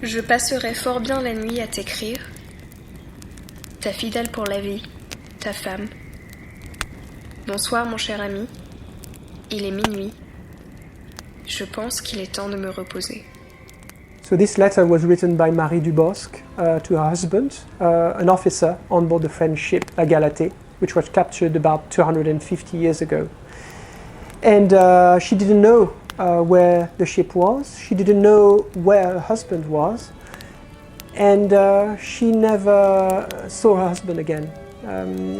Je passerai fort bien la nuit à t'écrire, ta fidèle pour la vie, ta femme. Bonsoir mon cher ami, il est minuit. Je pense qu'il est temps de me reposer. So this letter was written by Marie Dubosc to her husband, an officer on board the French ship La Galatée, which was captured about 250 years ago. And she didn't know where the ship was, she didn't know where her husband was, and she never saw her husband again.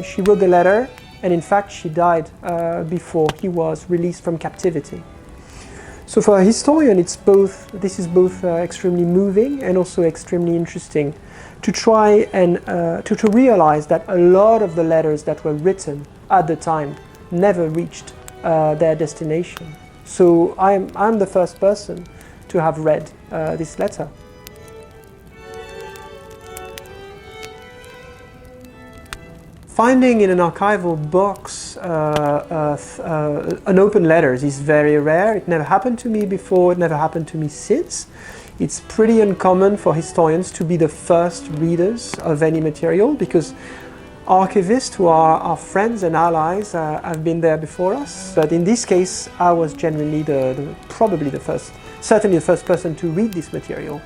She wrote the letter, and in fact she died before he was released from captivity. So for a historian, this is both extremely moving and also extremely interesting to try and to realize that a lot of the letters that were written at the time never reached their destination. So I'm the first person to have read this letter. Finding in an archival box an open letter is very rare. It never happened to me before, it never happened to me since. It's pretty uncommon for historians to be the first readers of any material because archivists who are our friends and allies have been there before us. But in this case, I was genuinely certainly the first person to read this material.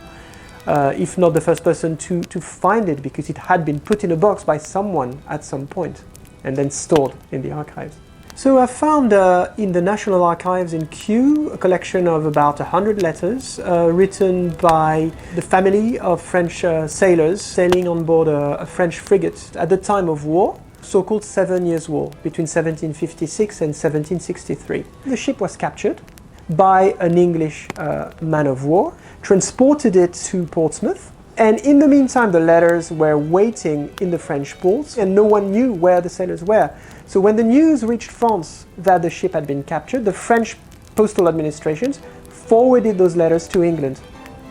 If not the first person to find it, because it had been put in a box by someone at some point and then stored in the archives. So I found in the National Archives in Kew a collection of about 100 letters written by the family of French sailors sailing on board a French frigate at the time of war, so-called 7 Years' War, between 1756 and 1763. The ship was captured by an English man of war, transported it to Portsmouth, and in the meantime the letters were waiting in the French ports and no one knew where the sailors were. So when the news reached France that the ship had been captured, the French postal administrations forwarded those letters to England.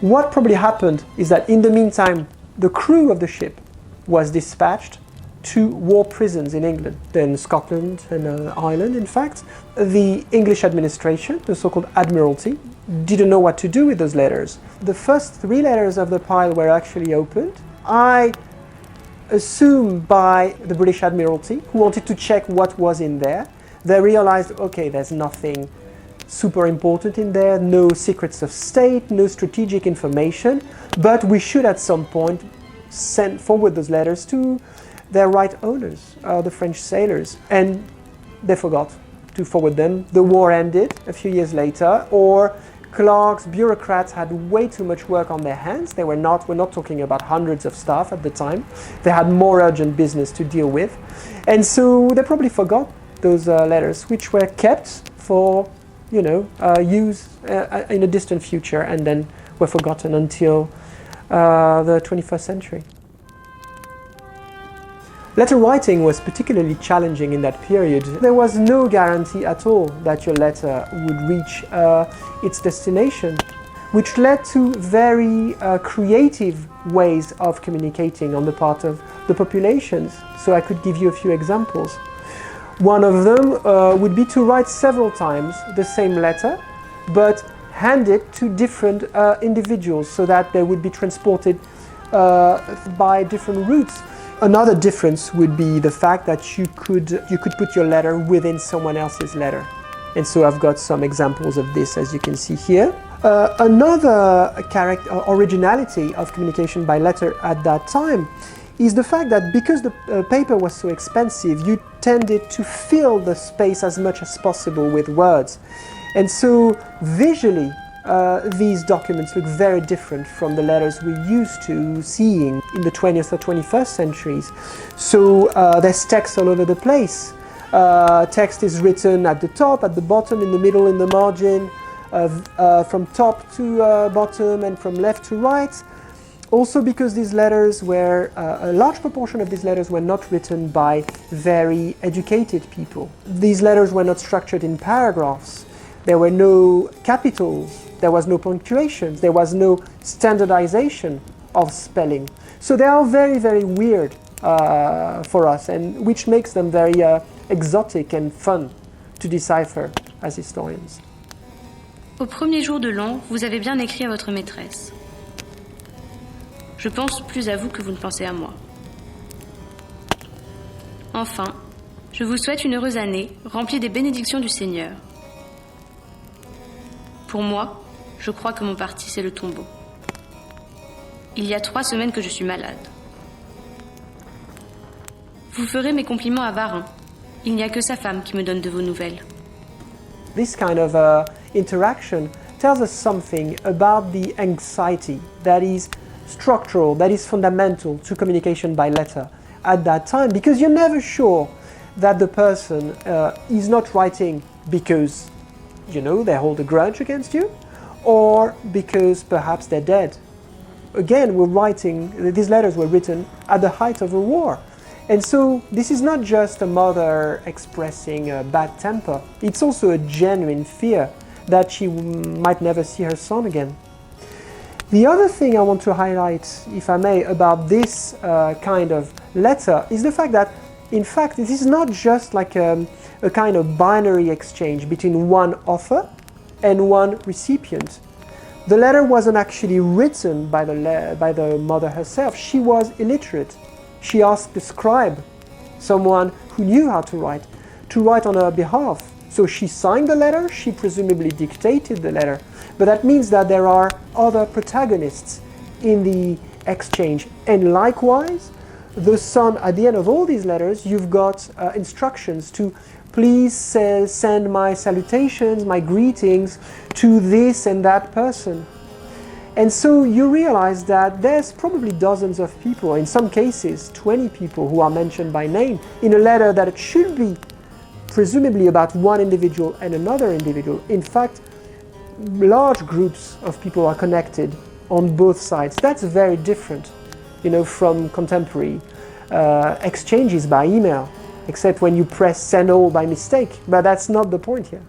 What probably happened is that in the meantime the crew of the ship was dispatched to war prisons in England, then Scotland and Ireland in fact. The English administration, the so-called Admiralty, didn't know what to do with those letters. The first 3 letters of the pile were actually opened. I assume by the British Admiralty, who wanted to check what was in there. They realized, okay, there's nothing super important in there, no secrets of state, no strategic information, but we should at some point forward those letters to their right owners, the French sailors, and they forgot to forward them. The war ended a few years later, or clerks, bureaucrats had way too much work on their hands. We're not talking about hundreds of staff at the time. They had more urgent business to deal with. And so they probably forgot those letters, which were kept for, use in a distant future, and then were forgotten until the 21st century. Letter writing was particularly challenging in that period. There was no guarantee at all that your letter would reach its destination, which led to very creative ways of communicating on the part of the populations. So I could give you a few examples. One of them would be to write several times the same letter, but hand it to different individuals so that they would be transported by different routes. Another difference would be the fact that you could put your letter within someone else's letter. And so I've got some examples of this, as you can see here. Another originality of communication by letter at that time is the fact that because the paper was so expensive, you tended to fill the space as much as possible with words. And so visually, these documents look very different from the letters we're used to seeing in the 20th or 21st centuries. So there's text all over the place. Text is written at the top, at the bottom, in the middle, in the margin, from top to bottom and from left to right. Also because these letters were, a large proportion of these letters were not written by very educated people. These letters were not structured in paragraphs. There were no capitals. There was no punctuation, there was no standardization of spelling. So they are very, very weird for us, and which makes them very exotic and fun to decipher as historians. Au premier jour de l'an, vous avez bien écrit à votre maîtresse. Je pense plus à vous que vous ne pensez à moi. Enfin, je vous souhaite une heureuse année, remplie des bénédictions du Seigneur. Pour moi, je crois que mon parti, c'est le tombeau. Il y a 3 semaines que je suis malade. Vous ferez mes compliments à Varin. Il n'y a que sa femme qui me donne de vos nouvelles. This kind of interaction tells us something about the anxiety that is structural, that is fundamental to communication by letter at that time, because you're never sure that the person is not writing because, you know, they hold a grudge against you, or because perhaps they're dead. Again, these letters were written at the height of a war. And so this is not just a mother expressing a bad temper, it's also a genuine fear that she might never see her son again. The other thing I want to highlight, if I may, about this kind of letter is the fact that, in fact, this is not just like a kind of binary exchange between one author and one recipient. The letter wasn't actually written by the mother herself. She was illiterate. She asked the scribe, someone who knew how to write on her behalf. So she signed the letter, she presumably dictated the letter. But that means that there are other protagonists in the exchange. And likewise, the son, at the end of all these letters, you've got instructions to please send my salutations, my greetings to this and that person. And so you realize that there's probably dozens of people, in some cases 20 people who are mentioned by name in a letter that it should be presumably about one individual and another individual. In fact, large groups of people are connected on both sides. That's very different, you know, from contemporary exchanges by email, except when you press send all by mistake. But that's not the point here.